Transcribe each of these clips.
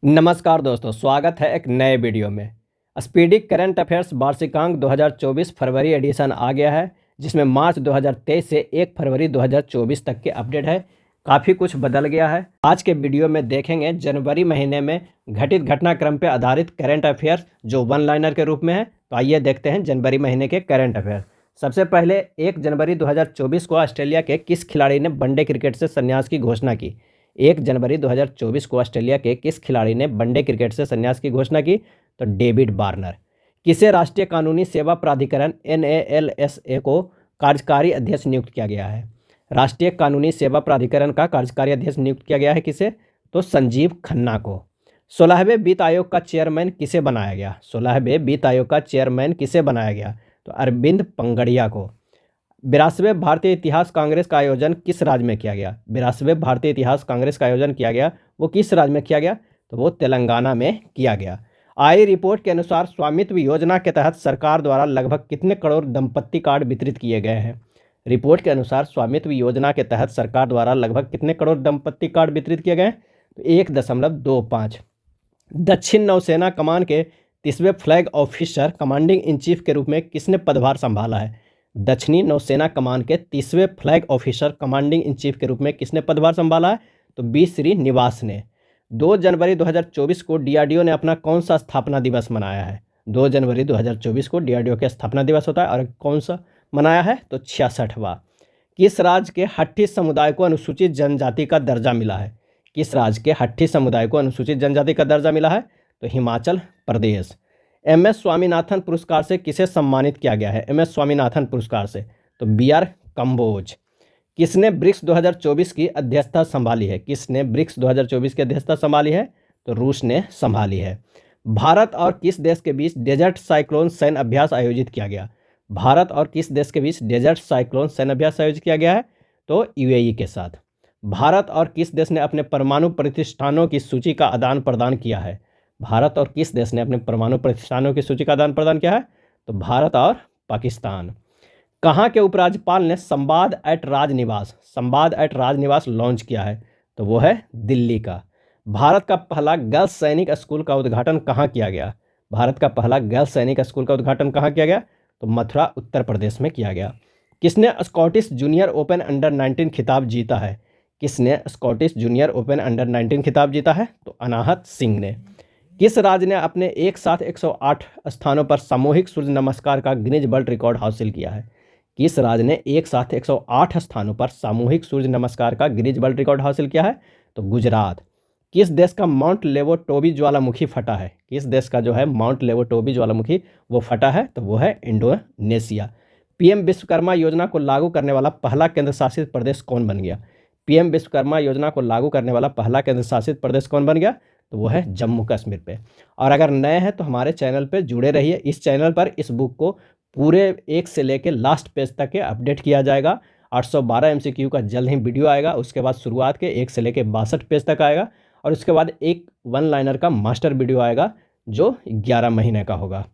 नमस्कार दोस्तों, स्वागत है एक नए वीडियो में। स्पीडी करंट अफेयर्स वार्षिकांक 2024 फरवरी एडिशन आ गया है, जिसमें मार्च 2023 से 1 फरवरी 2024 तक के अपडेट है। काफ़ी कुछ बदल गया है। आज के वीडियो में देखेंगे जनवरी महीने में घटित घटनाक्रम पर आधारित करंट अफेयर्स जो वन लाइनर के रूप में है। तो आइए देखते हैं जनवरी महीने के करंट अफेयर्स। सबसे पहले 1 जनवरी 2024 को ऑस्ट्रेलिया के किस खिलाड़ी ने वनडे क्रिकेट से संन्यास की घोषणा की? 1 जनवरी 2024 को ऑस्ट्रेलिया के किस खिलाड़ी ने वनडे क्रिकेट से संन्यास की घोषणा की? तो डेविड वार्नर। किसे राष्ट्रीय कानूनी सेवा प्राधिकरण NALSA को कार्यकारी अध्यक्ष नियुक्त किया गया है? राष्ट्रीय कानूनी सेवा प्राधिकरण का कार्यकारी अध्यक्ष नियुक्त किया गया है किसे? तो संजीव खन्ना को। 16वें वित्त आयोग का चेयरमैन किसे बनाया गया? 16वें वित्त आयोग का चेयरमैन किसे बनाया गया? तो अरविंद पंगड़िया को। 82वें भारतीय इतिहास कांग्रेस का आयोजन किस राज्य में किया गया? 82वें भारतीय इतिहास कांग्रेस का आयोजन किया गया, वो किस राज्य में किया गया? तो वो तेलंगाना में किया गया। आई रिपोर्ट के अनुसार स्वामित्व योजना के तहत सरकार द्वारा लगभग कितने करोड़ दंपत्ति कार्ड वितरित किए गए हैं? रिपोर्ट के अनुसार स्वामित्व योजना के तहत सरकार द्वारा लगभग कितने करोड़ दंपत्ति कार्ड वितरित किए गए? तो 1.25। दक्षिण नौसेना कमान के 30वें flag officer commanding in chief के रूप में किसने पदभार संभाला है? दक्षिणी नौसेना कमान के 30वें flag officer commanding in chief के रूप में किसने पदभार संभाला है? तो बी श्रीनिवास ने। 2 जनवरी 2024 को DRDO ने अपना कौन सा स्थापना दिवस मनाया है? 2 जनवरी 2024 को DRDO का स्थापना दिवस होता है और कौन सा मनाया है? तो 66वां। किस राज्य के हट्टी समुदाय को अनुसूचित जनजाति का दर्जा मिला है? किस राज्य के हट्टी समुदाय को अनुसूचित जनजाति का दर्जा मिला है? तो हिमाचल प्रदेश। MS स्वामीनाथन पुरस्कार से किसे सम्मानित किया गया है? MS स्वामीनाथन पुरस्कार से तो BR कंबोज। किसने ब्रिक्स 2024 की अध्यक्षता संभाली है? किसने ब्रिक्स 2024 की अध्यक्षता संभाली है? तो रूस ने संभाली है। भारत और किस देश के बीच डेजर्ट साइक्लोन सैन्य अभ्यास आयोजित किया गया? भारत और किस देश के बीच डेजर्ट साइक्लोन सैन्य अभ्यास आयोजित किया गया है? तो UAE के साथ। भारत और किस देश ने अपने परमाणु प्रतिष्ठानों की सूची का आदान प्रदान किया है? भारत और किस देश ने अपने परमाणु प्रतिष्ठानों की सूची का आदान प्रदान किया है? तो भारत और पाकिस्तान। कहाँ के उपराज्यपाल ने संवाद एट राजनिवास लॉन्च किया है? तो वो है दिल्ली का। भारत का पहला गर्ल्स सैनिक स्कूल का उद्घाटन कहाँ किया गया? भारत का पहला गर्ल्स सैनिक स्कूल का उद्घाटन कहाँ किया गया? तो मथुरा उत्तर प्रदेश में किया गया। किसने स्कॉटिश जूनियर ओपन अंडर 19 खिताब जीता है? किसने स्कॉटिश जूनियर ओपन अंडर 19 खिताब जीता है? तो अनाहत सिंह ने। किस राज्य ने अपने एक साथ 108 स्थानों पर सामूहिक सूर्य नमस्कार का गिनीज वर्ल्ड रिकॉर्ड हासिल किया है? किस राज्य ने एक साथ 108 स्थानों पर सामूहिक सूर्य नमस्कार का गिनीज वर्ल्ड रिकॉर्ड हासिल किया है? तो गुजरात। किस देश का माउंट लेवोटोबी ज्वालामुखी फटा है? किस देश का जो है माउंट लेवोटोबी ज्वालामुखी वो फटा है? तो वो है इंडोनेशिया। PM विश्वकर्मा योजना को लागू करने वाला पहला केंद्र शासित प्रदेश कौन बन गया? PM विश्वकर्मा योजना को लागू करने वाला पहला केंद्र शासित प्रदेश कौन बन गया? तो वो है जम्मू कश्मीर पे। और अगर नए हैं तो हमारे चैनल पे जुड़े रहिए। इस चैनल पर इस बुक को पूरे 1 से लेकर लास्ट पेज तक के अपडेट किया जाएगा। 812 MCQ का जल्द ही वीडियो आएगा। उसके बाद शुरुआत के 1 से लेकर 62 पेज तक आएगा और उसके बाद एक वन लाइनर का मास्टर वीडियो आएगा जो 11 महीने का होगा।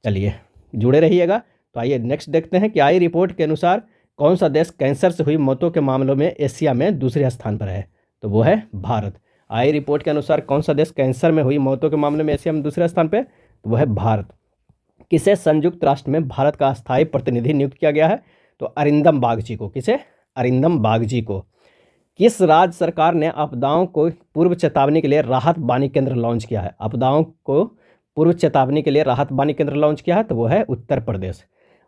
चलिए जुड़े रहिएगा। तो आइए नेक्स्ट देखते हैं कि आई रिपोर्ट के अनुसार कौन सा देश कैंसर से हुई मौतों के मामलों में एशिया में दूसरे स्थान पर है? तो वो है भारत। आई रिपोर्ट के अनुसार कौन सा देश कैंसर में हुई मौतों के मामले में एशिया में दूसरे स्थान पे? तो वह है भारत। किसे संयुक्त राष्ट्र में भारत का अस्थायी प्रतिनिधि नियुक्त किया गया है? तो अरिंदम बागची को। किसे? अरिंदम बागची को। किस राज्य सरकार ने आपदाओं को पूर्व चेतावनी के लिए राहत बानी केंद्र लॉन्च किया है? आपदाओं को पूर्व चेतावनी के लिए राहत बानी केंद्र लॉन्च किया है? तो वो है उत्तर प्रदेश।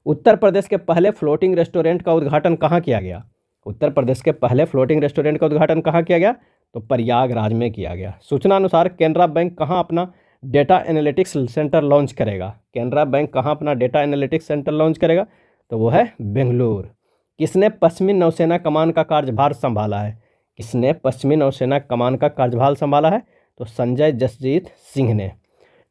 उत्तर प्रदेश के पहले फ्लोटिंग रेस्टोरेंट का उद्घाटन कहाँ किया गया? उत्तर प्रदेश के पहले फ्लोटिंग रेस्टोरेंट का उद्घाटन कहाँ किया गया? तो प्रयागराज में किया गया। सूचना अनुसार केनरा बैंक कहाँ अपना डेटा एनालिटिक्स सेंटर लॉन्च करेगा? केनरा बैंक कहाँ अपना डेटा एनालिटिक्स सेंटर लॉन्च करेगा? तो वो है बेंगलुरु। किसने पश्चिमी नौसेना कमान का कार्यभार संभाला है? किसने पश्चिमी नौसेना कमान का कार्यभार संभाला है? तो संजय जसजीत सिंह ने।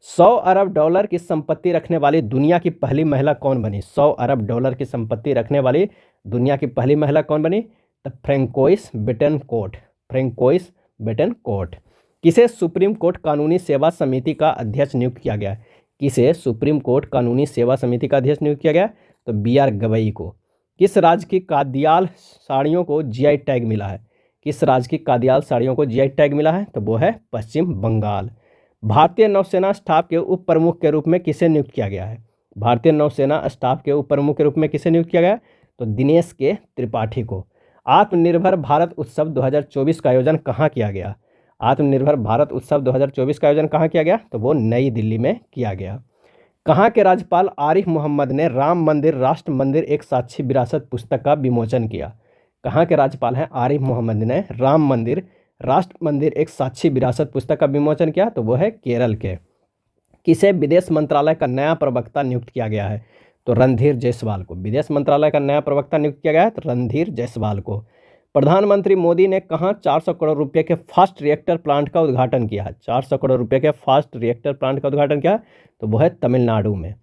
100 अरब डॉलर की संपत्ति रखने वाली दुनिया की पहली महिला कौन बनी? 100 अरब डॉलर की संपत्ति रखने वाली दुनिया की पहली महिला कौन बनी? तो फ्रेंकोइस बेटनकोर्ट। किसे सुप्रीम कोर्ट कानूनी सेवा समिति का अध्यक्ष नियुक्त किया गया? किसे सुप्रीम कोर्ट कानूनी सेवा समिति का अध्यक्ष नियुक्त किया गया? तो BR गवई को। किस राज्य की कादियाल साड़ियों को GI टैग मिला है? किस राज्य की कादियाल साड़ियों को GI टैग मिला है? तो वो है पश्चिम बंगाल। भारतीय नौसेना स्टाफ के उप प्रमुख के रूप में किसे नियुक्त किया गया है? भारतीय नौसेना स्टाफ के उप प्रमुख के रूप में किसे नियुक्त किया गया? तो दिनेश के त्रिपाठी को। आत्मनिर्भर भारत उत्सव 2024 का आयोजन कहाँ किया गया? आत्मनिर्भर भारत उत्सव 2024 का आयोजन कहाँ किया गया? तो वो नई दिल्ली में किया गया। कहाँ के राज्यपाल आरिफ मोहम्मद ने राम मंदिर राष्ट्र मंदिर एक साक्षी विरासत पुस्तक का विमोचन किया? कहाँ के राज्यपाल हैं आरिफ मोहम्मद ने राम मंदिर राष्ट्र मंदिर एक साक्षी विरासत पुस्तक का विमोचन किया? तो वो है केरल के। किसे विदेश मंत्रालय का नया प्रवक्ता नियुक्त किया गया है? तो रणधीर जायसवाल को। विदेश मंत्रालय का नया प्रवक्ता नियुक्त किया गया है तो रणधीर जायसवाल को। प्रधानमंत्री मोदी ने कहाँ 400 करोड़ रुपए के फास्ट रिएक्टर प्लांट का उद्घाटन किया है? 400 करोड़ रुपए के फास्ट रिएक्टर प्लांट का उद्घाटन किया तो वो है तमिलनाडु में।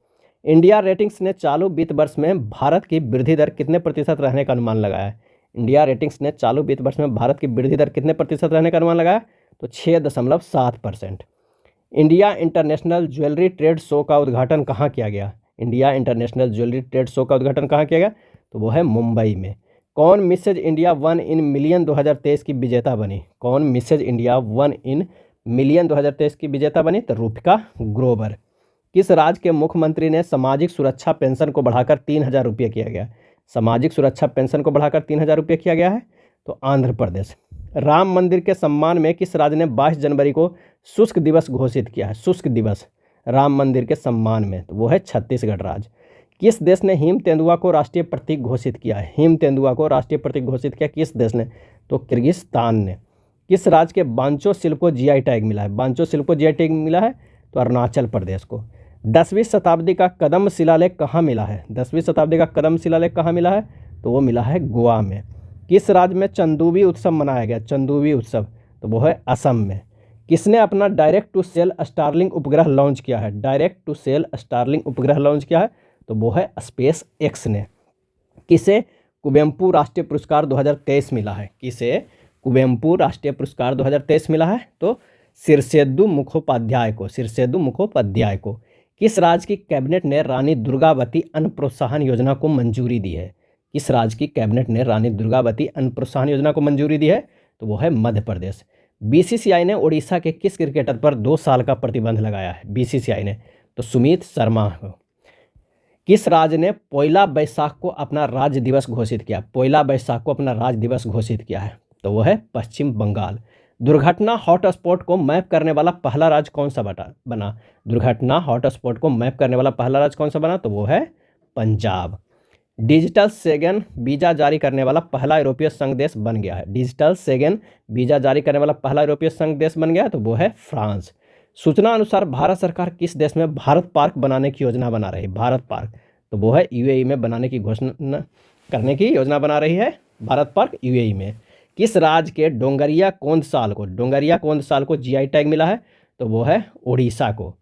इंडिया रेटिंग्स ने चालू वित्त वर्ष में भारत की वृद्धि दर कितने प्रतिशत रहने का अनुमान लगाया है? इंडिया रेटिंग्स ने चालू वित्त वर्ष में भारत की वृद्धि दर कितने प्रतिशत रहने का अनुमान लगाया? तो 6.7%। India international jewellery trade show का उद्घाटन कहाँ किया गया? India international jewellery trade show का उद्घाटन कहाँ किया गया? तो वो है मुंबई में। कौन मिसेज इंडिया 1 इन मिलियन 2023 की विजेता बनी? कौन मिसेज इंडिया 1 इन मिलियन 2023 की विजेता बनी? तो रूपिका ग्रोवर। किस राज्य के मुख्यमंत्री ने सामाजिक सुरक्षा पेंशन को बढ़ाकर 3,000 रुपये किया गया? सामाजिक सुरक्षा पेंशन को बढ़ाकर 3,000 रुपये किया गया है तो आंध्र प्रदेश। राम मंदिर के सम्मान में किस राज्य ने 22 जनवरी को शुष्क दिवस घोषित किया है? शुष्क दिवस राम मंदिर के सम्मान में तो वो है छत्तीसगढ़ राज्य। किस देश ने हिम तेंदुआ को राष्ट्रीय प्रतीक घोषित किया है? हिम तेंदुआ को राष्ट्रीय प्रतीक घोषित किया किस देश ने? तो किर्गिस्तान ने। किस राज्य के बांचो शिल्प को जीआई टैग मिला है? बांचो शिल्प को जीआई टैग मिला है तो अरुणाचल प्रदेश को। 10वीं शताब्दी का कदम शिलालेख कहाँ मिला है? 10वीं शताब्दी का कदम शिलालेख कहाँ मिला है? तो वो मिला है गोवा में। किस राज्य में चंदूबी उत्सव मनाया गया? चंदूबी उत्सव तो वो है असम में। किसने अपना डायरेक्ट टू सेल स्टारलिंक उपग्रह लॉन्च किया है? डायरेक्ट टू सेल स्टारलिंक उपग्रह लॉन्च किया है तो वो है स्पेस एक्स ने। किसे कुवेम्पू राष्ट्रीय पुरस्कार 2023 मिला है? किसे कुवेम्पू राष्ट्रीय पुरस्कार 2023 मिला है? तो सिरसेदु मुखोपाध्याय को। सिरसेदु मुखोपाध्याय को। किस राज्य की कैबिनेट ने रानी दुर्गावती अन्न प्रोत्साहन योजना को मंजूरी दी है? किस राज्य की कैबिनेट ने रानी दुर्गावती अन्न प्रोत्साहन योजना को मंजूरी दी है? तो वो है मध्य प्रदेश। बीसीसीआई ने ओडिशा के किस क्रिकेटर पर 2 साल का प्रतिबंध लगाया है? बीसीसीआई ने तो सुमित शर्मा को। किस राज्य ने पयला बैसाख को अपना राज्य दिवस घोषित किया? पयला बैसाख को अपना राज्य दिवस घोषित किया है तो वो है पश्चिम बंगाल। दुर्घटना हॉटस्पॉट को मैप करने वाला पहला राज्य कौन सा बना? दुर्घटना हॉटस्पॉट को मैप करने वाला पहला राज्य कौन सा बना? तो वो है पंजाब। डिजिटल सेगन वीज़ा जारी करने वाला पहला यूरोपीय संघ देश बन गया है। डिजिटल सेगन वीज़ा जारी करने वाला पहला यूरोपीय संघ देश बन गया है तो वो है फ्रांस। सूचना अनुसार भारत सरकार किस देश में भारत पार्क बनाने की योजना बना रही है? भारत पार्क तो वो है यूएई में बनाने की घोषणा करने की योजना बना रही है भारत पार्क यूएई में। किस राज्य के डोंगरिया कोंद साल को जीआई टैग मिला है? तो वो है ओडिशा को।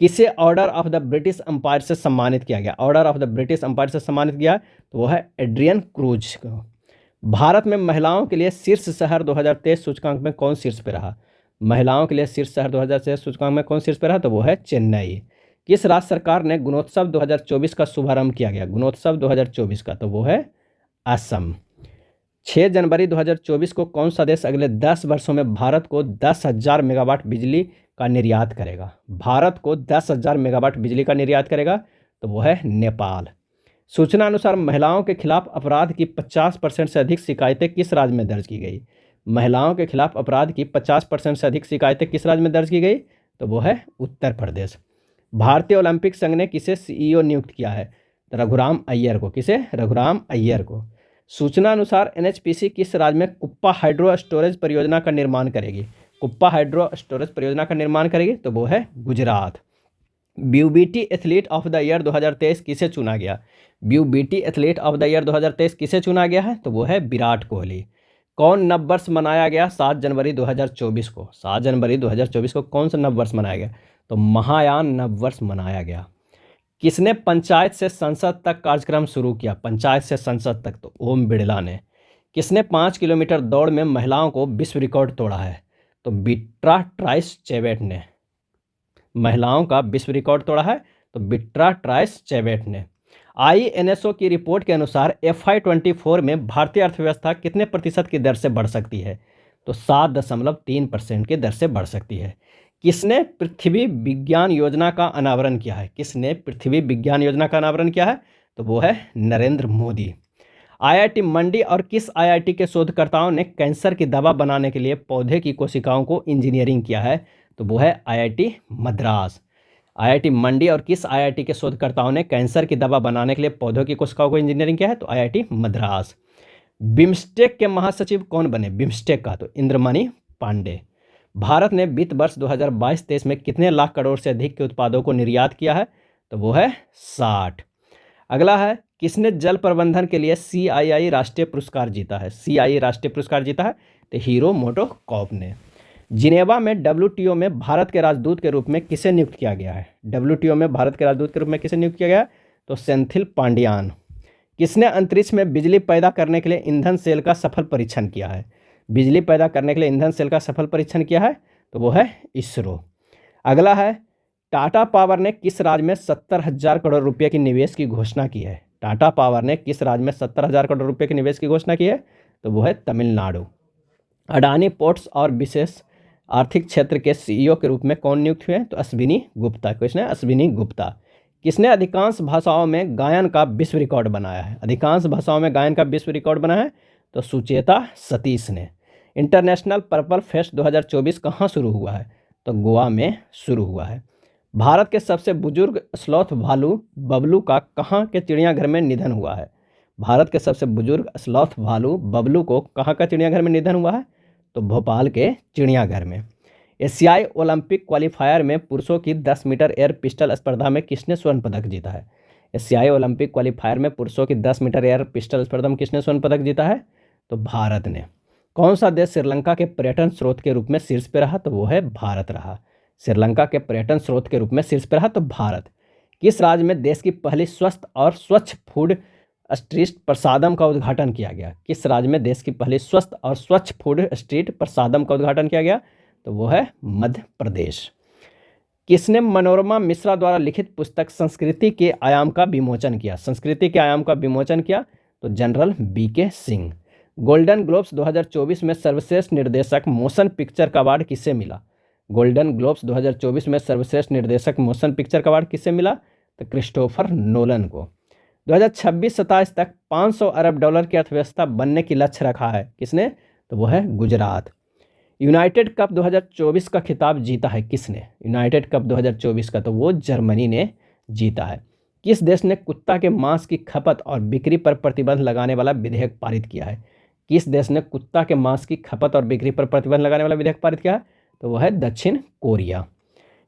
किसे order of the British Empire से सम्मानित किया गया? Order of the British Empire से सम्मानित किया तो वो है एड्रियन क्रूज को। भारत में महिलाओं के लिए शीर्ष शहर 2023 सूचकांक में कौन शीर्ष पे रहा? महिलाओं के लिए शीर्ष शहर 2023 सूचकांक में कौन शीर्ष पे रहा? तो वो है चेन्नई। किस राज्य सरकार ने गुणोत्सव 2024 का शुभारंभ किया गया? गुणोत्सव 2024 का तो वो है असम। 6 जनवरी 2024 को कौन सा देश अगले 10 वर्षों में भारत को 10,000 मेगावाट बिजली का निर्यात करेगा? भारत को 10,000 मेगावाट बिजली का निर्यात करेगा तो वो है नेपाल। सूचना अनुसार महिलाओं के खिलाफ अपराध की 50% से अधिक शिकायतें किस राज्य में दर्ज की गई? महिलाओं के खिलाफ अपराध की 50% से अधिक शिकायतें किस राज्य में दर्ज की गई? तो वो है उत्तर प्रदेश। भारतीय ओलंपिक संघ ने किसे सीईओ नियुक्त किया है? रघुराम अय्यर को। किसे? रघुराम अय्यर को। सूचना अनुसार एनएचपीसी किस राज्य में कुप्पा हाइड्रो स्टोरेज परियोजना का निर्माण करेगी? कुप्पा हाइड्रो स्टोरेज परियोजना का निर्माण करेगी तो वो है गुजरात। ब्यूबीटी एथलीट ऑफ द ईयर 2023 किसे चुना गया? ब्यूबीटी एथलीट ऑफ द ईयर 2023 किसे चुना गया है? तो वो है विराट कोहली। कौन नववर्ष मनाया गया 7 जनवरी 2024 को? 7 जनवरी 2024 को कौन सा नववर्ष मनाया गया? तो महायान नववर्ष मनाया गया। किसने पंचायत से संसद तक कार्यक्रम शुरू किया? पंचायत से संसद तक तो ओम बिड़ला ने। किसने 5 किलोमीटर दौड़ में महिलाओं को विश्व रिकॉर्ड तोड़ा है? तो बिट्रा ट्राइस चेवेट ने। महिलाओं का विश्व रिकॉर्ड तोड़ा है तो बिट्रा ट्राइस चेवेट ने। आईएनएसओ की रिपोर्ट के अनुसार FY24 में भारतीय अर्थव्यवस्था कितने प्रतिशत की दर से बढ़ सकती है? तो 7.3% की दर से बढ़ सकती है। किसने पृथ्वी विज्ञान योजना का अनावरण किया है? किसने पृथ्वी विज्ञान योजना का अनावरण किया है? तो वो है नरेंद्र मोदी। आईआईटी मंडी और किस आईआईटी के शोधकर्ताओं ने कैंसर की दवा बनाने के लिए पौधे की कोशिकाओं को इंजीनियरिंग किया है? तो वो है आईआईटी मद्रास। आईआईटी मंडी और किस आईआईटी के शोधकर्ताओं ने कैंसर की दवा बनाने के लिए पौधों की कोशिकाओं को इंजीनियरिंग किया है? तो आईआईटी मद्रास। बिम्स्टेक के महासचिव कौन बने? बिम्स्टेक का तो इंद्रमणि पांडे। भारत ने वित्त वर्ष 2022-23 में कितने लाख करोड़ से अधिक के उत्पादों को निर्यात किया है? तो वो है 60। अगला है, किसने जल प्रबंधन के लिए CII राष्ट्रीय पुरस्कार जीता है? CII राष्ट्रीय पुरस्कार जीता है तो हीरो मोटोकॉर्प ने। जिनेवा में WTO में भारत के राजदूत के रूप में किसे नियुक्त किया गया है? WTO में भारत के राजदूत के रूप में किसे नियुक्त किया गया? तो सेंथिल पांडियान। किसने अंतरिक्ष में बिजली पैदा करने के लिए ईंधन सेल का सफल परीक्षण किया है? बिजली पैदा करने के लिए ईंधन सेल का सफल परीक्षण किया है? तो वो है इसरो। अगला है, टाटा पावर ने किस राज्य में 70,000 करोड़ रुपये की निवेश की घोषणा की है? टाटा पावर ने किस राज्य में 70,000 करोड़ रुपये के निवेश की घोषणा की है? तो वो है तमिलनाडु। अडानी पोर्ट्स और विशेष आर्थिक क्षेत्र के CEO के रूप में कौन नियुक्त हुए हैं? तो अश्विनी गुप्ता। किसने? अश्विनी गुप्ता। किसने अधिकांश भाषाओं में गायन का विश्व रिकॉर्ड बनाया है? अधिकांश भाषाओं में गायन का विश्व रिकॉर्ड बनाया है? तो सुचेता सतीश ने। इंटरनेशनल पर्पल फेस्ट 2024 कहाँ शुरू हुआ है? तो गोवा में शुरू हुआ है। भारत के सबसे बुजुर्ग स्लॉथ भालू बबलू का कहाँ के चिड़ियाघर में निधन हुआ है? भारत के सबसे बुजुर्ग स्लॉथ भालू बबलू को कहाँ का चिड़ियाघर में निधन हुआ है? तो भोपाल के चिड़ियाघर में। एशियाई ओलंपिक क्वालिफायर में पुरुषों की 10 मीटर एयर पिस्टल स्पर्धा में किसने स्वर्ण पदक जीता है? एशियाई ओलंपिक क्वालिफायर में पुरुषों की 10 मीटर एयर पिस्टल स्पर्धा में किसने स्वर्ण पदक जीता है? तो भारत ने। कौन सा देश श्रीलंका के पर्यटन स्रोत के रूप में शीर्ष पे रहा? तो वो है भारत रहा। श्रीलंका के पर्यटन स्रोत के रूप में शीर्ष पे रहा तो भारत। किस राज्य में देश की पहली स्वस्थ और स्वच्छ फूड स्ट्रीट प्रसादम का उद्घाटन किया गया? किस राज्य में देश की पहली स्वस्थ और स्वच्छ फूड स्ट्रीट प्रसादम का उद्घाटन किया गया? तो वो है मध्य प्रदेश। किसने मनोरमा मिश्रा द्वारा लिखित पुस्तक संस्कृति के आयाम का विमोचन किया? संस्कृति के आयाम का विमोचन किया तो general BK Singh. Golden globes 2024 में सर्वश्रेष्ठ निर्देशक मोशन पिक्चर का अवार्ड किसे मिला? गोल्डन ग्लोब्स 2024 में सर्वश्रेष्ठ निर्देशक मोशन पिक्चर का अवार्ड किसे मिला? तो क्रिस्टोफर नोलन को। 2026-27 तक 500 अरब डॉलर की अर्थव्यवस्था बनने की लक्ष्य रखा है किसने? तो वो है गुजरात। यूनाइटेड कप 2024 का खिताब जीता है किसने? यूनाइटेड कप 2024 का तो वो जर्मनी ने जीता है। किस देश ने कुत्ता के मांस की खपत और बिक्री पर प्रतिबंध लगाने वाला विधेयक पारित किया है? किस देश ने कुत्ता के मांस की खपत और बिक्री पर प्रतिबंध लगाने वाला विधेयक पारित किया है? तो वह है दक्षिण कोरिया।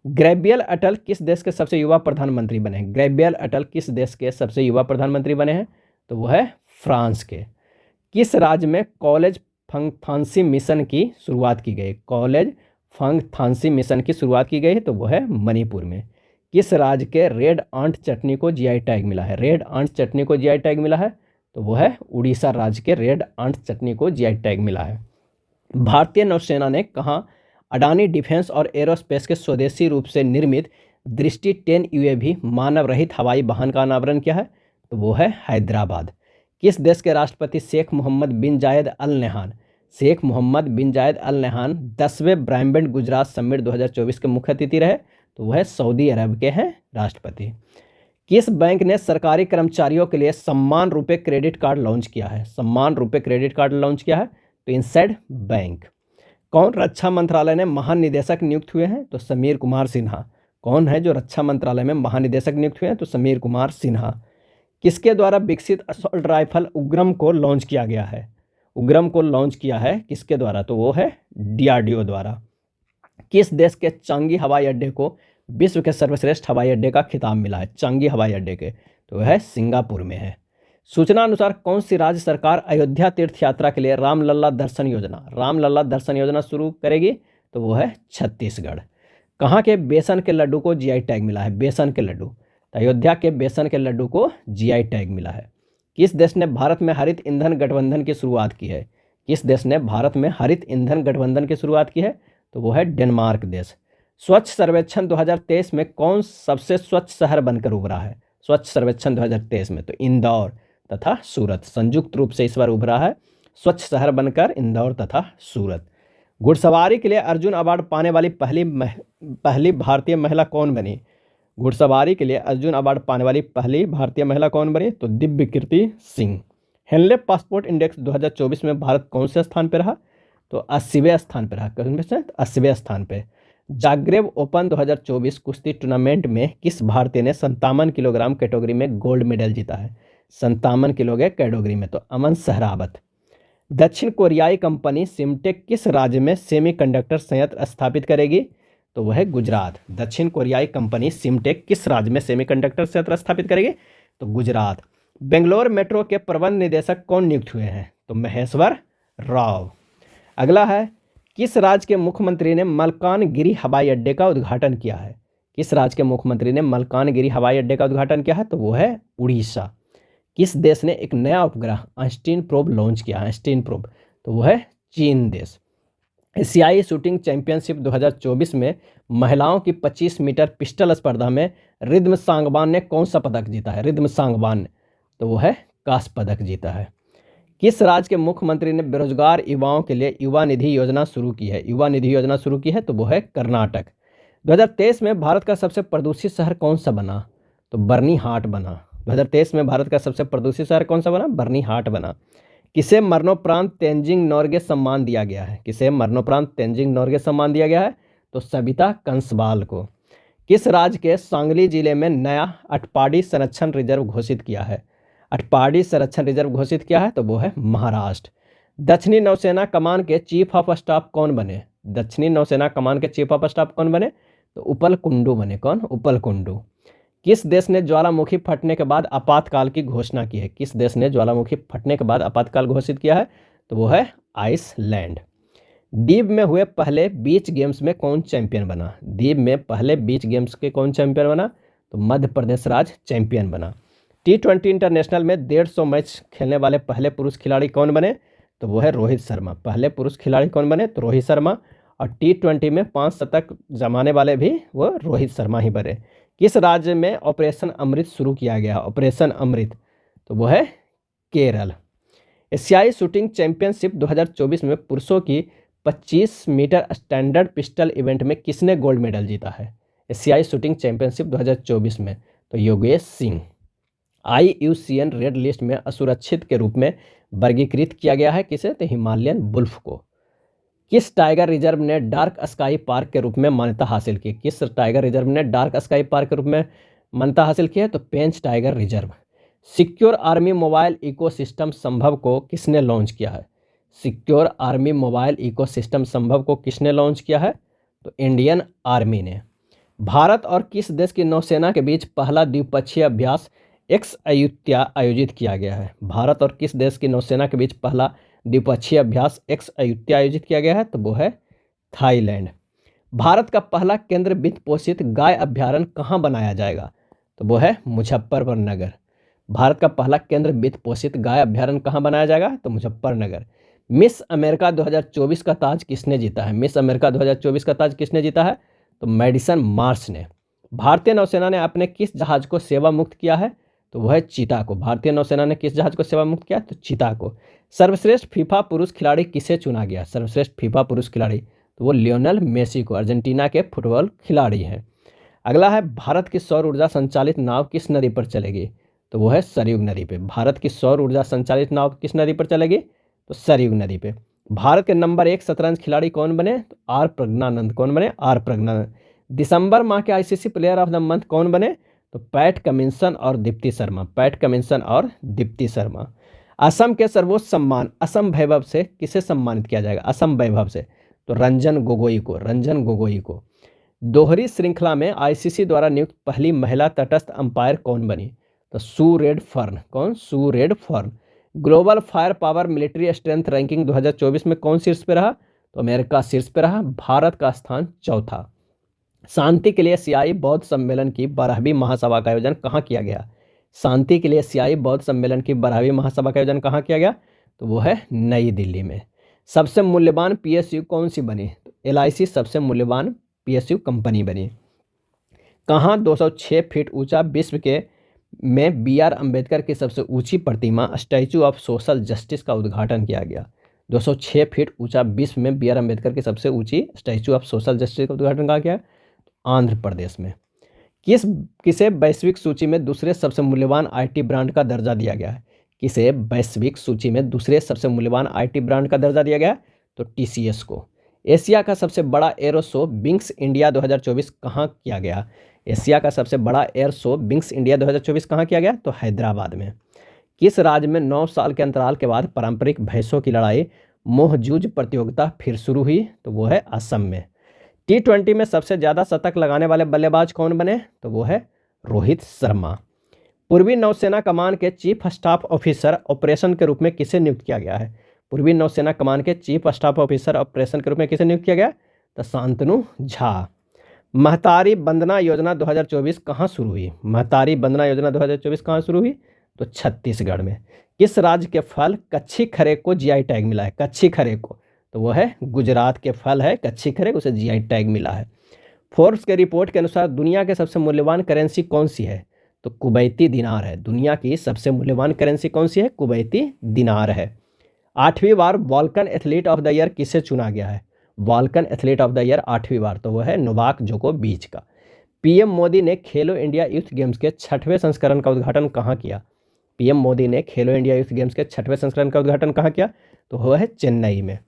गैब्रियल अटल किस देश के सबसे युवा प्रधानमंत्री बने हैं? गैब्रियल अटल किस देश के सबसे युवा प्रधानमंत्री बने हैं? तो वह है फ्रांस के। किस राज्य में कॉलेज फंगथांसी मिशन की शुरुआत की गई? कॉलेज फंगथांसी मिशन की शुरुआत की गई है तो वह है मणिपुर में। किस राज्य के रेड आंट चटनी को GI टैग मिला है? रेड आंट चटनी को GI टैग मिला है तो वह है उड़ीसा राज्य के रेड आंट चटनी को GI टैग मिला है। भारतीय नौसेना ने कहाँ अडानी डिफेंस और एरोस्पेस के स्वदेशी रूप से निर्मित दृष्टि 10 UAV मानव रहित हवाई वाहन का अनावरण किया है? तो वो है हैदराबाद। किस देश के राष्ट्रपति शेख मोहम्मद बिन जायद अल नहान 10वें ब्रॉडबैंड गुजरात समिट 2024 के मुख्य अतिथि रहे? तो वह सऊदी अरब के हैं राष्ट्रपति। किस बैंक ने सरकारी कर्मचारियों के लिए सम्मान रुपये क्रेडिट कार्ड लॉन्च किया है? सम्मान रुपये क्रेडिट कार्ड लॉन्च किया है तो इनसेड बैंक। कौन रक्षा मंत्रालय में महानिदेशक नियुक्त हुए हैं? तो समीर कुमार सिन्हा। कौन है जो रक्षा मंत्रालय में महानिदेशक नियुक्त हुए हैं? तो समीर कुमार सिन्हा। किसके द्वारा विकसित असॉल्ट राइफल उग्रम को लॉन्च किया गया है? उग्रम को लॉन्च किया है किसके द्वारा? तो वो है DRDO द्वारा। किस देश के चांगी हवाई अड्डे को विश्व के सर्वश्रेष्ठ हवाई अड्डे का खिताब मिला है? चांगी हवाई अड्डे के तो वह है सिंगापुर में है। सूचना अनुसार कौन सी राज्य सरकार अयोध्या तीर्थ यात्रा के लिए रामलला दर्शन योजना शुरू करेगी? तो वो है छत्तीसगढ़। कहाँ के बेसन के लड्डू को GI टैग मिला है? बेसन के लड्डू तो अयोध्या के बेसन के लड्डू को GI टैग मिला है। किस देश ने भारत में हरित ईंधन गठबंधन की शुरुआत की है? किस देश ने भारत में हरित ईंधन गठबंधन की शुरुआत की है? तो वो है डेनमार्क देश। स्वच्छ सर्वेक्षण 2023 में कौन सबसे स्वच्छ शहर बनकर उभरा है? स्वच्छ सर्वेक्षण 2023 में तो इंदौर तथा सूरत संयुक्त रूप से इस बार उभरा है स्वच्छ शहर बनकर इंदौर तथा सूरत। घुड़सवारी के लिए अर्जुन अवार्ड पाने वाली पहली भारतीय महिला कौन बनी? घुड़सवारी के लिए अर्जुन अवार्ड पाने वाली पहली भारतीय महिला कौन बनी? तो दिव्य कीर्ति सिंह। हेनले पासपोर्ट इंडेक्स 2024 में भारत कौन से स्थान पर रहा? तो 80वें स्थान पर रहा। कौन पे? 80वें स्थान पे। जाग्रेब ओपन 2024 कुश्ती टूर्नामेंट में किस भारतीय ने 57 किलोग्राम कैटेगरी में गोल्ड मेडल जीता है? 57 किलो के कैटेगरी में, तो अमन सहरावत। दक्षिण कोरियाई कंपनी सिमटेक किस राज्य में सेमीकंडक्टर संयंत्र स्थापित करेगी? तो वह है गुजरात। दक्षिण कोरियाई कंपनी सिमटेक किस राज्य में सेमीकंडक्टर संयंत्र स्थापित करेगी? तो गुजरात। बेंगलोर मेट्रो के प्रबंध निदेशक कौन नियुक्त हुए हैं? तो महेश्वर राव। अगला है, किस राज्य के मुख्यमंत्री ने मलकानगिरी हवाई अड्डे का उद्घाटन किया है? किस राज्य के मुख्यमंत्री ने मलकानगिरी हवाई अड्डे का उद्घाटन किया है? तो वो है उड़ीसा। किस देश ने एक नया उपग्रह आइंस्टीन प्रोब लॉन्च किया? आइंस्टीन प्रोब, तो वो है चीन देश। एशियाई शूटिंग चैंपियनशिप 2024 में महिलाओं की 25 मीटर पिस्टल स्पर्धा में रिद्म सांगवान ने कौन सा पदक जीता है? रिद्म सांगवान ने, तो वो है कांस्य पदक जीता है। किस राज्य के मुख्यमंत्री ने बेरोजगार युवाओं के लिए युवा निधि योजना शुरू की है? युवा निधि योजना शुरू की है, तो वो है कर्नाटक। 2023 में भारत का सबसे प्रदूषित शहर कौन सा बना? तो बर्नीहाट बना। 2023 में भारत का सबसे प्रदूषित शहर कौन सा बना? बर्नीहाट बना। किसे मरणोपरांत तेंजिंग नोर्गे सम्मान दिया गया है? किसे मरणोपरांत तेंजिंग नोर्गे सम्मान दिया गया है? तो सविता कंसवाल को। किस राज्य के सांगली जिले में नया अटपाडी संरक्षण रिजर्व घोषित किया है? अटपाडी संरक्षण रिजर्व घोषित किया है, तो वो है महाराष्ट्र। दक्षिणी नौसेना कमान के चीफ ऑफ स्टाफ कौन बने? दक्षिणी नौसेना कमान के चीफ ऑफ स्टाफ कौन बने? तो उपल कुंडू बने। कौन? उपल कुंडू। किस देश ने ज्वालामुखी फटने के बाद आपातकाल की घोषणा की है? किस देश ने ज्वालामुखी फटने के बाद आपातकाल घोषित किया है? तो वो है आइसलैंड। द्वीप में हुए पहले बीच गेम्स में कौन चैंपियन बना? द्वीप में पहले बीच गेम्स के कौन चैंपियन बना? तो मध्य प्रदेश राज्य चैंपियन बना। T20 इंटरनेशनल में 150 मैच खेलने वाले पहले पुरुष खिलाड़ी कौन बने? तो वो है रोहित शर्मा। पहले पुरुष खिलाड़ी कौन बने? तो रोहित शर्मा। और T20 में 5 शतक जमाने वाले भी वो रोहित शर्मा ही बने। किस राज्य में ऑपरेशन अमृत शुरू किया गया? ऑपरेशन अमृत, तो वो है केरल। एशियाई शूटिंग चैंपियनशिप 2024 में पुरुषों की 25 मीटर स्टैंडर्ड पिस्टल इवेंट में किसने गोल्ड मेडल जीता है? एशियाई शूटिंग चैंपियनशिप 2024 में, तो Yogesh Singh. IUCN red list में असुरक्षित के रूप में वर्गीकृत किया गया है किसे? तो हिमालयन वुल्फ को। किस टाइगर रिजर्व ने डार्क स्काई पार्क के रूप में मान्यता हासिल की? किस टाइगर रिजर्व ने डार्क स्काई पार्क के रूप में मान्यता हासिल की है? तो Pench tiger reserve. Secure army mobile ecosystem Sambhav को किसने लॉन्च किया है? Secure army mobile ecosystem Sambhav को किसने लॉन्च किया है? तो इंडियन आर्मी ने। भारत और किस देश की नौसेना के बीच पहला द्विपक्षीय अभ्यास एक्स अयुत्या आयोजित किया गया है? भारत और किस देश की नौसेना के बीच पहला द्विपक्षीय अभ्यास एक्स अयुत्या आयोजित किया गया है? तो वो है थाईलैंड। भारत का पहला केंद्र वित्त पोषित गाय अभ्यारण्य कहाँ बनाया जाएगा? तो वो है मुजफ्फरनगर। भारत का पहला केंद्र वित्त पोषित गाय अभ्यारण्य कहाँ बनाया जाएगा? तो मुजफ्फरनगर। मिस अमेरिका 2024 का ताज किसने जीता है? मिस अमेरिका 2024 का ताज किसने जीता है? तो मेडिसन मार्श ने। भारतीय नौसेना ने अपने किस जहाज को सेवा मुक्त किया है? तो वह है चीता को। भारतीय नौसेना ने किस जहाज को सेवा मुक्त किया? तो चीता को। सर्वश्रेष्ठ फीफा पुरुष खिलाड़ी किसे चुना गया? सर्वश्रेष्ठ फीफा पुरुष खिलाड़ी, तो वो लियोनेल मेसी को, अर्जेंटीना के फुटबॉल खिलाड़ी हैं। अगला है, भारत की सौर ऊर्जा संचालित नाव किस नदी पर चलेगी? तो वो है सरयुग नदी पे। भारत की सौर ऊर्जा संचालित नाव किस नदी पर चलेगी? तो सरयुग नदी पे। भारत के नंबर 1 शतरंज खिलाड़ी कौन बने? तो आर प्रज्ञानंद। कौन बने? आर प्रज्ञानंद। दिसंबर माह के ICC player of the month कौन बने? तो पैट कमिंसन और दीप्ति शर्मा। पैट कमिंसन और दीप्ति शर्मा। असम के सर्वोच्च सम्मान असम वैभव से किसे सम्मानित किया जाएगा? असम वैभव से, तो रंजन गोगोई को। रंजन गोगोई को। दोहरी श्रृंखला में ICC द्वारा नियुक्त पहली महिला तटस्थ अंपायर कौन बनी? तो सू रेडफर्न। कौन? Sue Redfern. Global Firepower military strength ranking 2024 में कौन शीर्ष पे रहा? तो अमेरिका शीर्ष पे रहा, भारत का स्थान चौथा। शांति के लिए एशियाई बौद्ध सम्मेलन की 12वीं महासभा का आयोजन कहाँ किया गया? शांति के लिए एशियाई बौद्ध सम्मेलन की 12वीं महासभा का आयोजन कहाँ किया गया? तो वो है नई दिल्ली में। सबसे मूल्यवान PSU कौन सी बनी? तो LIC सबसे मूल्यवान PSU कंपनी बनी। कहाँ 206 फीट ऊंचा विश्व के में BR अम्बेडकर की सबसे ऊंची प्रतिमा स्टैचू ऑफ सोशल जस्टिस का उद्घाटन किया गया? 206 फीट ऊंचा विश्व में बी आर अम्बेडकर की सबसे ऊंची स्टैचू ऑफ सोशल जस्टिस का उद्घाटन कहाँ किया है? आंध्र प्रदेश में। किसे वैश्विक सूची में दूसरे सबसे मूल्यवान आईटी ब्रांड का दर्जा दिया गया है? किसे वैश्विक सूची में दूसरे सबसे मूल्यवान आईटी ब्रांड का दर्जा दिया गया? तो टीसीएस को। एशिया का सबसे बड़ा एरो शो विंग्स इंडिया 2024 कहाँ किया गया? एशिया का सबसे बड़ा एयर शो विंग्स इंडिया 2024 कहाँ किया गया? तो हैदराबाद में। किस राज्य में 9 साल के अंतराल के बाद पारंपरिक भैंसों की लड़ाई मोहजूज प्रतियोगिता फिर शुरू हुई? तो वो है असम में। T20 में सबसे ज़्यादा शतक लगाने वाले बल्लेबाज कौन बने? तो वो है रोहित शर्मा। पूर्वी नौसेना कमान के चीफ स्टाफ ऑफिसर ऑपरेशन के रूप में किसे नियुक्त किया गया है? पूर्वी नौसेना कमान के चीफ स्टाफ ऑफिसर ऑपरेशन के रूप में किसे नियुक्त किया गया? तो शांतनु झा। महतारी वंदना योजना 2024 कहाँ शुरू हुई? महतारी वंदना योजना 2024 कहाँ शुरू हुई? तो छत्तीसगढ़ में। किस राज्य के फल कच्छी खरेक को जीआई टैग मिला है? कच्छी खरेक को, तो वो है गुजरात के फल है कच्छी खरेक, उसे जीआई टैग मिला है। फोर्ब्स के रिपोर्ट के अनुसार दुनिया के सबसे मूल्यवान करेंसी कौन सी है? तो कुवैती दिनार है। दुनिया की सबसे मूल्यवान करेंसी कौन सी है? कुवैती दिनार है। 8वीं बार वॉल्कन एथलीट ऑफ द ईयर किसे चुना गया है? वॉल्कन एथलीट ऑफ द ईयर 8वीं बार, तो वो है नोवाक जोकोविच का। पीएम मोदी ने खेलो इंडिया यूथ गेम्स के 6वें संस्करण का उद्घाटन कहाँ किया? पीएम मोदी ने खेलो इंडिया यूथ गेम्स के 6वें संस्करण का उद्घाटन कहाँ किया? तो वो है चेन्नई में।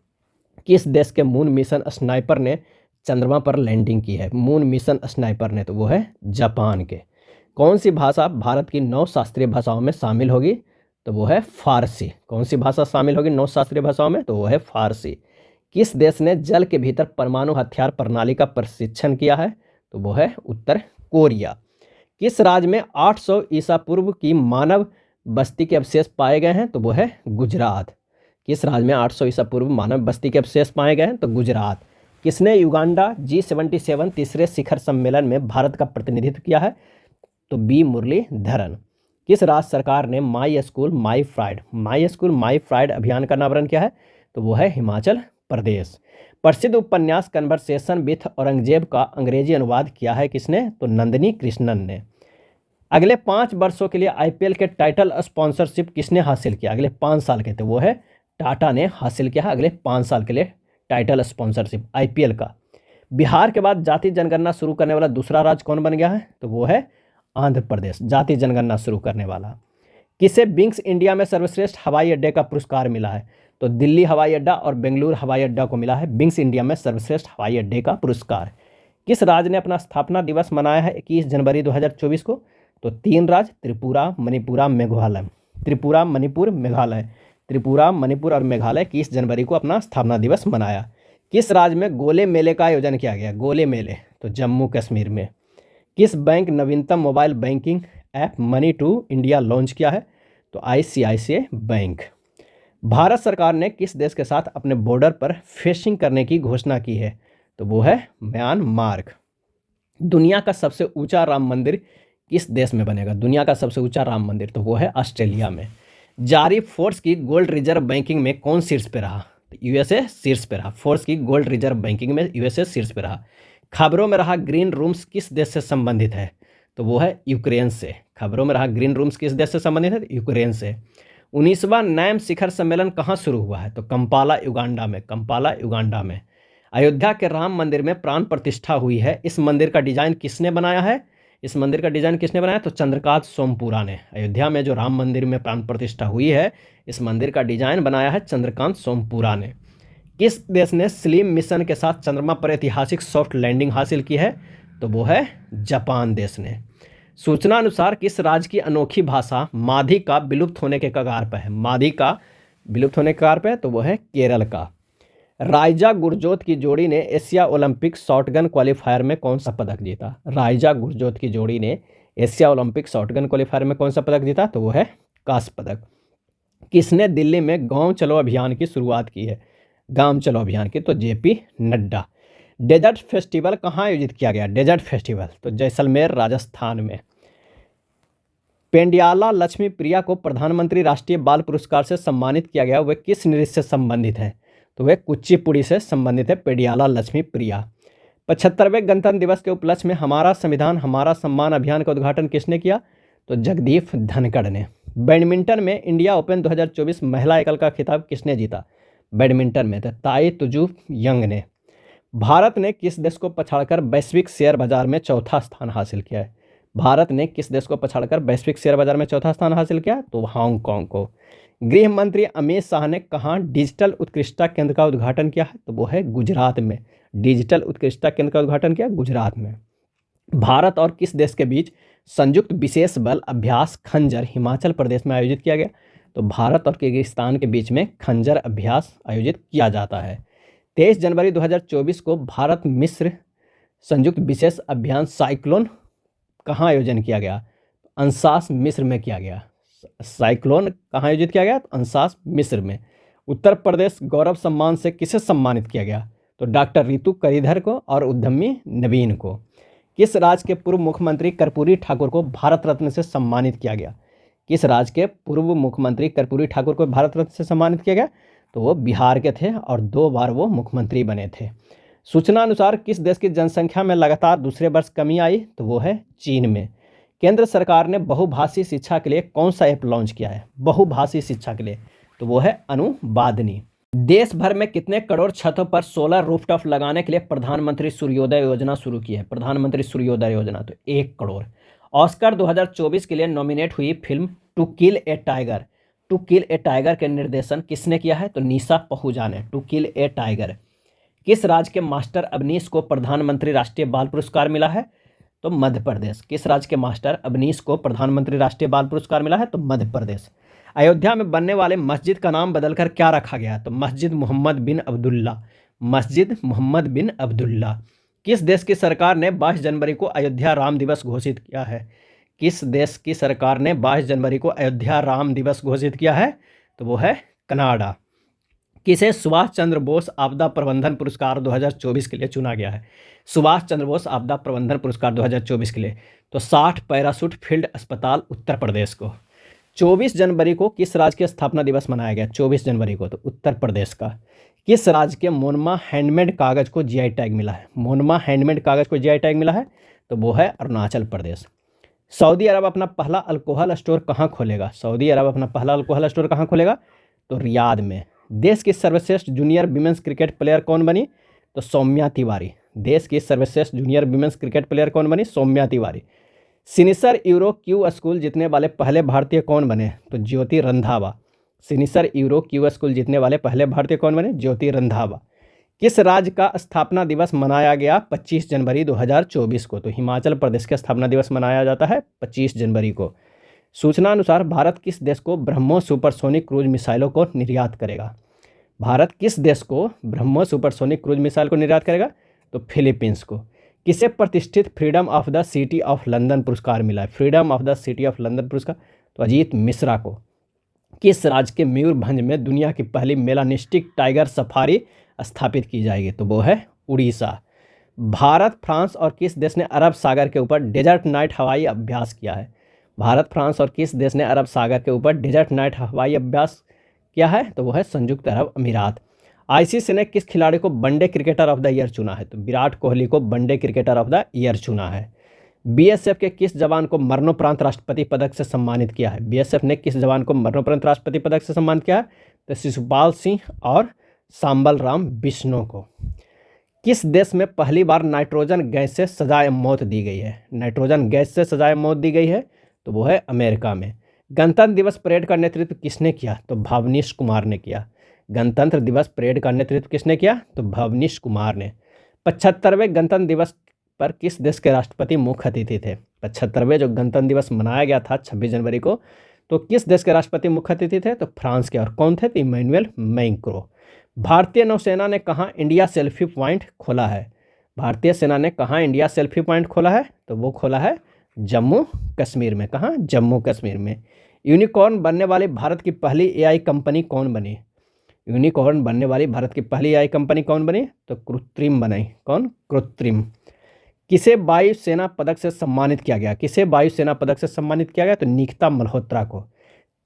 किस देश के मून मिशन स्नाइपर ने चंद्रमा पर लैंडिंग की है? मून मिशन स्नाइपर ने, तो वो है जापान के। कौन सी भाषा भारत की 9 शास्त्रीय भाषाओं में शामिल होगी? तो वो है फारसी। कौन सी भाषा शामिल होगी 9 शास्त्रीय भाषाओं में? तो वो है फारसी। किस देश ने जल के भीतर परमाणु हथियार प्रणाली का प्रशिक्षण किया है? तो वो है उत्तर कोरिया। किस राज्य में 800 ईसा पूर्व की मानव बस्ती के अवशेष पाए गए हैं? तो वो है गुजरात। किस राज्य में 800 ईसा पूर्व मानव बस्ती के अवशेष पाए गए हैं? तो गुजरात। किसने युगांडा G77 तीसरे शिखर सम्मेलन में भारत का प्रतिनिधित्व किया है? तो बी मुरलीधरन। किस राज्य सरकार ने माई स्कूल माई प्राइड अभियान का अनावरण किया है? तो वो है हिमाचल प्रदेश। प्रसिद्ध उपन्यास कन्वर्सेशन विथ औरंगजेब का अंग्रेजी अनुवाद किया है किसने? तो नंदिनी कृष्णन ने। अगले 5 वर्षों के लिए आईपीएल के टाइटल स्पॉन्सरशिप किसने हासिल किया? अगले 5 साल के थे, वो है टाटा ने हासिल किया है अगले 5 साल के लिए टाइटल स्पॉन्सरशिप आईपीएल का। बिहार के बाद जाति जनगणना शुरू करने वाला दूसरा राज्य कौन बन गया है? तो वो है आंध्र प्रदेश, जाति जनगणना शुरू करने वाला। किसे विंग्स इंडिया में सर्वश्रेष्ठ हवाई अड्डे का पुरस्कार मिला है? तो दिल्ली हवाई अड्डा और बेंगलुरु हवाई अड्डा को मिला है विंग्स इंडिया में सर्वश्रेष्ठ हवाई अड्डे का पुरस्कार। किस राज्य ने अपना स्थापना दिवस मनाया है 21 जनवरी 2024 को? तो 3 राज्य त्रिपुरा, मणिपुर, मेघालय। त्रिपुरा, मणिपुर और मेघालय 21 जनवरी को अपना स्थापना दिवस मनाया। किस राज्य में गोले मेले का आयोजन किया गया? गोले मेले, तो जम्मू कश्मीर में। किस बैंक नवीनतम mobile banking app Money to India launch किया है? तो आईसीआईसीआई बैंक। भारत सरकार ने किस देश के साथ अपने बॉर्डर पर फेंसिंग करने की घोषणा की है? तो वो है म्यांमार। दुनिया का सबसे ऊंचा राम मंदिर किस देश में बनेगा? दुनिया का सबसे ऊंचा राम मंदिर, तो वो है ऑस्ट्रेलिया में। जारी फोर्स की गोल्ड रिजर्व बैंकिंग में कौन शीर्ष पे रहा? तो यूएसए शीर्ष पे रहा। फोर्स की गोल्ड रिजर्व बैंकिंग में यूएसए शीर्ष पे रहा। खबरों में रहा ग्रीन रूम्स किस देश से संबंधित है? तो वो है यूक्रेन से। खबरों में रहा ग्रीन रूम्स किस देश से संबंधित है? यूक्रेन से। 19वां नैम शिखर सम्मेलन कहाँ शुरू हुआ है? तो कंपाला युगांडा में। अयोध्या के राम मंदिर में प्राण प्रतिष्ठा हुई है। इस मंदिर का डिजाइन किसने बनाया है? तो चंद्रकांत सोमपुरा ने। अयोध्या में जो राम मंदिर में प्राण प्रतिष्ठा हुई है, इस मंदिर का डिजाइन बनाया है चंद्रकांत सोमपुरा ने। किस देश ने स्लिम मिशन के साथ चंद्रमा पर ऐतिहासिक सॉफ्ट लैंडिंग हासिल की है? तो वो है जापान देश ने। सूचना अनुसार किस राज्य की अनोखी भाषा माधी का विलुप्त होने के कगार पर है? तो वो है केरल का। राइजा गुरजोत की जोड़ी ने एशिया ओलंपिक शॉटगन क्वालीफायर में कौन सा पदक जीता? तो वो है कांस्य पदक। किसने दिल्ली में गांव चलो अभियान की शुरुआत की है? तो जेपी नड्डा। डेजर्ट फेस्टिवल कहाँ आयोजित किया गया? तो जैसलमेर राजस्थान में। पेंडियाला लक्ष्मी प्रिया को प्रधानमंत्री राष्ट्रीय बाल पुरस्कार से सम्मानित किया गया, वह किस नृत्य से संबंधित है? तो वह कुचिपुड़ी से संबंधित है पेंडियाला लक्ष्मी प्रिया। 75वें गणतंत्र दिवस के उपलक्ष्य में हमारा संविधान हमारा सम्मान अभियान का उद्घाटन किसने किया? तो जगदीप धनखड़ ने। बैडमिंटन में इंडिया ओपन 2024 महिला एकल का खिताब किसने जीता? बैडमिंटन में तो ताई तुजू यंग ने। भारत ने किस देश को पछाड़कर वैश्विक शेयर बाजार में चौथा स्थान हासिल किया है? भारत ने किस देश को पछाड़कर वैश्विक शेयर बाजार में चौथा स्थान हासिल किया? तो हांगकांग को। गृह मंत्री अमित शाह ने कहाँ डिजिटल उत्कृष्टता केंद्र का उद्घाटन किया है? तो वो है गुजरात में। डिजिटल उत्कृष्टता केंद्र का उद्घाटन किया गुजरात में। भारत और किस देश के बीच संयुक्त विशेष बल अभ्यास खंजर हिमाचल प्रदेश में आयोजित किया गया? तो भारत और किर्गिस्तान के बीच में खंजर अभ्यास आयोजित किया जाता है। 23 जनवरी 2024 को भारत मिस्र संयुक्त विशेष अभियान साइक्लोन कहाँ आयोजन किया गया? अंसास मिस्र में किया गया। साइक्लोन कहाँ आयोजित किया गया? तो अंसास मिस्र में। उत्तर प्रदेश गौरव सम्मान से किसे सम्मानित किया गया? तो डॉक्टर रितु करीधर को और उद्यमी नवीन को। किस राज्य के पूर्व मुख्यमंत्री कर्पूरी ठाकुर को भारत रत्न से सम्मानित किया गया? किस राज्य के पूर्व मुख्यमंत्री कर्पूरी ठाकुर को भारत रत्न से सम्मानित किया गया? तो वो बिहार के थे और 2 बार वो मुख्यमंत्री बने थे। सूचना अनुसार किस देश की जनसंख्या में लगातार दूसरे वर्ष कमी आई? तो वो है चीन में। केंद्र सरकार ने बहुभाषी शिक्षा के लिए कौन सा ऐप लॉन्च किया है? बहुभाषी शिक्षा के लिए तो वो है अनुवादनी। देश भर में कितने करोड़ छतों पर सोलर रूफटॉप लगाने के लिए प्रधानमंत्री सूर्योदय योजना शुरू की है? प्रधानमंत्री सूर्योदय योजना तो 1 करोड़। ऑस्कर 2024 के लिए नॉमिनेट हुई film to kill a tiger. To kill a tiger के निर्देशन किसने किया है? तो निशा पहुजा ने। To kill a tiger. किस राज्य के मास्टर अवनीश को प्रधानमंत्री राष्ट्रीय बाल पुरस्कार मिला है? तो मध्य प्रदेश। किस राज्य के मास्टर अवनीश को प्रधानमंत्री राष्ट्रीय बाल पुरस्कार मिला है? तो मध्य प्रदेश। अयोध्या में बनने वाले मस्जिद का नाम बदलकर क्या रखा गया? तो मस्जिद मोहम्मद बिन अब्दुल्ला। मस्जिद मोहम्मद बिन अब्दुल्ला। किस देश की सरकार ने 22 जनवरी को अयोध्या राम दिवस घोषित किया है? किस देश की सरकार ने 22 जनवरी को अयोध्या राम दिवस घोषित किया है? तो वो है कनाडा। किसे सुभाष चंद्र बोस आपदा प्रबंधन पुरस्कार 2024 के लिए चुना गया है? सुभाष चंद्र बोस आपदा प्रबंधन पुरस्कार 2024 के लिए तो 60 पैराशूट फील्ड अस्पताल उत्तर प्रदेश को। 24 जनवरी को किस राज्य के स्थापना दिवस मनाया गया? 24 जनवरी को तो उत्तर प्रदेश का। किस राज्य के मोनमा हैंडमेड कागज को जीआई टैग मिला है? मोनमा हैंडमेड कागज को जीआई टैग मिला है तो वो है अरुणाचल प्रदेश। सऊदी अरब अपना पहला अल्कोहल स्टोर कहाँ खोलेगा? सऊदी अरब अपना पहला अल्कोहल स्टोर कहाँ खोलेगा? तो रियाद में। देश की सर्वश्रेष्ठ जूनियर विमेंस क्रिकेट प्लेयर कौन बनी? तो सौम्या तिवारी। देश की सर्वश्रेष्ठ जूनियर विमेंस क्रिकेट प्लेयर कौन बनी? Saumya Tiwari. Senior euro Q school जीतने वाले पहले भारतीय कौन बने? तो Jyoti Randhawa. Senior euro Q school जीतने वाले पहले भारतीय कौन बने? ज्योति रंधावा। किस राज्य का स्थापना दिवस मनाया गया 25 जनवरी 2024 को? तो हिमाचल प्रदेश का स्थापना दिवस मनाया जाता है 25 जनवरी को। सूचना अनुसार भारत किस देश को ब्रह्मोस सुपरसोनिक क्रूज मिसाइलों को निर्यात करेगा? भारत किस देश को ब्रह्मोस सुपरसोनिक क्रूज मिसाइल को निर्यात करेगा? तो फिलीपींस को। किसे प्रतिष्ठित freedom of the city of London पुरस्कार मिला है? Freedom of the city of London पुरस्कार तो अजीत मिश्रा को। किस राज्य के मयूरभंज में दुनिया की पहली मेलानिस्टिक टाइगर सफारी स्थापित की जाएगी? तो वो है उड़ीसा। भारत, फ्रांस और किस देश ने अरब सागर के ऊपर डेजर्ट नाइट हवाई अभ्यास किया है? भारत, फ्रांस और किस देश ने अरब सागर के ऊपर डेजर्ट नाइट हवाई अभ्यास किया है? तो वो है संयुक्त अरब अमीरात। आईसीसी ने किस खिलाड़ी को one day cricketer of the year चुना है? तो विराट कोहली को one day cricketer of the year चुना है। बीएसएफ के किस जवान को मरणोपरांत राष्ट्रपति पदक से सम्मानित किया है? बीएसएफ ने किस जवान को मरणोपरांत राष्ट्रपति पदक से सम्मानित किया है? तो शिशुपाल सिंह और सांबल राम बिश्नोई को। किस देश में पहली बार नाइट्रोजन गैस से सजाए मौत दी गई है? नाइट्रोजन गैस से सजाए मौत दी गई है तो वो है अमेरिका में। गणतंत्र दिवस परेड का नेतृत्व किसने किया? तो भवनीश कुमार ने किया। गणतंत्र दिवस परेड का नेतृत्व किसने किया? तो भवनीश कुमार ने। 75वें गणतंत्र दिवस पर किस देश के राष्ट्रपति मुख्य अतिथि थे? 75वें जो गणतंत्र दिवस मनाया गया था 26 जनवरी को, तो किस देश के राष्ट्रपति मुख्य अतिथि थे? तो फ्रांस के। और कौन थे? तो इमैनुअल मैक्रों। भारतीय नौसेना ने कहाँ इंडिया सेल्फी पॉइंट खोला है? भारतीय सेना ने कहाँ इंडिया सेल्फी पॉइंट खोला है? तो वो खोला है जम्मू कश्मीर में। कहाँ? जम्मू कश्मीर में। यूनिकॉर्न बनने वाली भारत की पहली एआई कंपनी कौन बनी? यूनिकॉर्न बनने वाली भारत की पहली एआई कंपनी कौन बनी? तो कृत्रिम बनाई। कौन? कृत्रिम। किसे वायुसेना पदक से सम्मानित किया गया? किसे वायुसेना पदक से सम्मानित किया गया? तो निकिता मल्होत्रा को।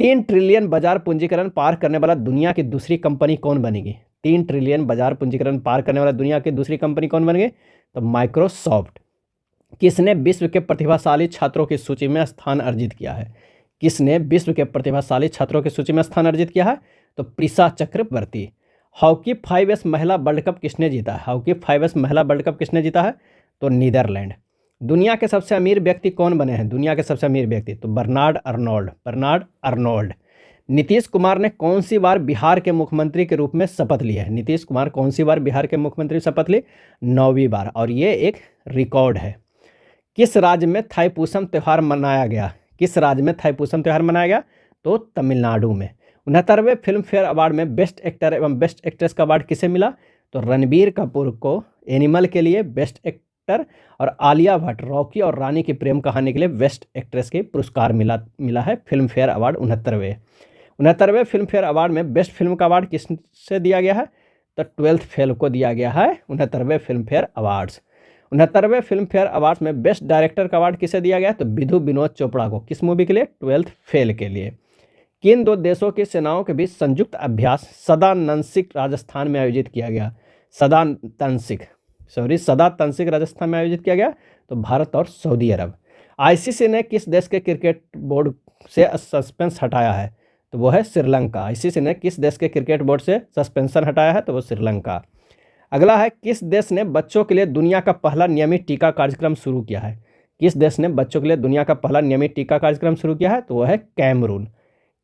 3 ट्रिलियन बाजार पूंजीकरण पार करने वाला दुनिया की दूसरी कंपनी कौन बनेगी? 3 ट्रिलियन बाजार पूंजीकरण पार करने वाला दुनिया की दूसरी कंपनी कौन बनेगी? तो माइक्रोसॉफ्ट। किसने विश्व के प्रतिभाशाली छात्रों की सूची में स्थान अर्जित किया है? किसने विश्व के प्रतिभाशाली छात्रों की सूची में स्थान अर्जित किया है? तो प्रिसा चक्रवर्ती। हॉकी 5S महिला वर्ल्ड कप किसने जीता है? हॉकी 5S महिला वर्ल्ड कप किसने जीता है? तो नीदरलैंड। दुनिया के सबसे अमीर व्यक्ति कौन बने हैं? दुनिया के सबसे अमीर व्यक्ति तो बर्नार्ड अर्नोल्ड। नीतीश कुमार ने कौन सी बार बिहार के मुख्यमंत्री के रूप में शपथ ली है? नीतीश कुमार कौन सी बार बिहार के मुख्यमंत्री शपथ ली? 9वीं बार, और ये एक रिकॉर्ड है। किस राज्य में थाईपुसम त्यौहार मनाया गया? किस राज्य में थाईपुसम त्यौहार मनाया गया? तो तमिलनाडु में। 69वें फिल्म फेयर अवार्ड में बेस्ट एक्टर एवं बेस्ट एक्ट्रेस का अवार्ड किसे मिला? तो रणबीर कपूर को एनिमल के लिए बेस्ट एक्टर और आलिया भट्ट रॉकी और रानी की प्रेम कहानी के लिए बेस्ट एक्ट्रेस के पुरस्कार मिला है फिल्म फेयर अवार्ड 69वें फिल्म फेयर अवार्ड में बेस्ट फिल्म का अवार्ड किससे दिया गया है? तो 12th फेल को दिया गया है 69वें फिल्म फेयर अवार्ड्स। 69वें फिल्म फेयर अवार्ड्स में बेस्ट डायरेक्टर का अवार्ड किसे दिया गया? तो विधु विनोद चोपड़ा को। किस मूवी के लिए? 12th फेल के लिए। किन दो देशों की सेनाओं के बीच संयुक्त अभ्यास सदातंसिक राजस्थान में आयोजित किया गया? सदातंसिक राजस्थान में आयोजित किया गया तो भारत और सऊदी अरब। आईसीसी ने किस देश के क्रिकेट बोर्ड से सस्पेंस हटाया है? तो वो है श्रीलंका। आईसीसी ने किस देश के क्रिकेट बोर्ड से सस्पेंशन हटाया है? तो वो श्रीलंका। अगला है, किस देश ने बच्चों के लिए दुनिया का पहला नियमित टीका कार्यक्रम शुरू किया है? किस देश ने बच्चों के लिए दुनिया का पहला नियमित टीका कार्यक्रम शुरू किया है? तो वो है कैमरून।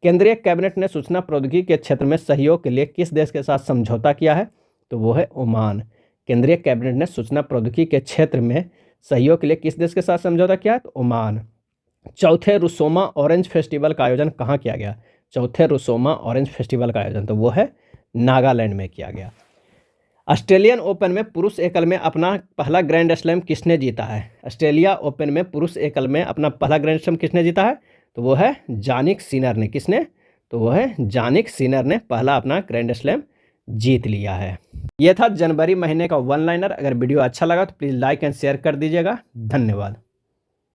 केंद्रीय कैबिनेट ने सूचना प्रौद्योगिकी के क्षेत्र में सहयोग के लिए किस देश के साथ समझौता किया है? तो वो है ओमान। केंद्रीय कैबिनेट ने सूचना प्रौद्योगिकी के क्षेत्र में सहयोग के लिए किस देश के साथ समझौता किया है? तो ओमान। चौथे रुसोमा ऑरेंज फेस्टिवल का आयोजन कहाँ किया गया? चौथे रुसोमा ऑरेंज फेस्टिवल का आयोजन तो वो है नागालैंड में किया गया। ऑस्ट्रेलियन ओपन में पुरुष एकल में अपना पहला ग्रैंड स्लैम किसने जीता है? ऑस्ट्रेलिया ओपन में पुरुष एकल में अपना पहला ग्रैंड स्लैम किसने जीता है? तो वो है जानिक सिनर ने। किसने? तो वो है जानिक सिनर ने पहला अपना ग्रैंड स्लैम जीत लिया है। ये था जनवरी महीने का वन लाइनर। अगर वीडियो अच्छा लगा तो प्लीज़ लाइक एंड शेयर कर दीजिएगा। धन्यवाद।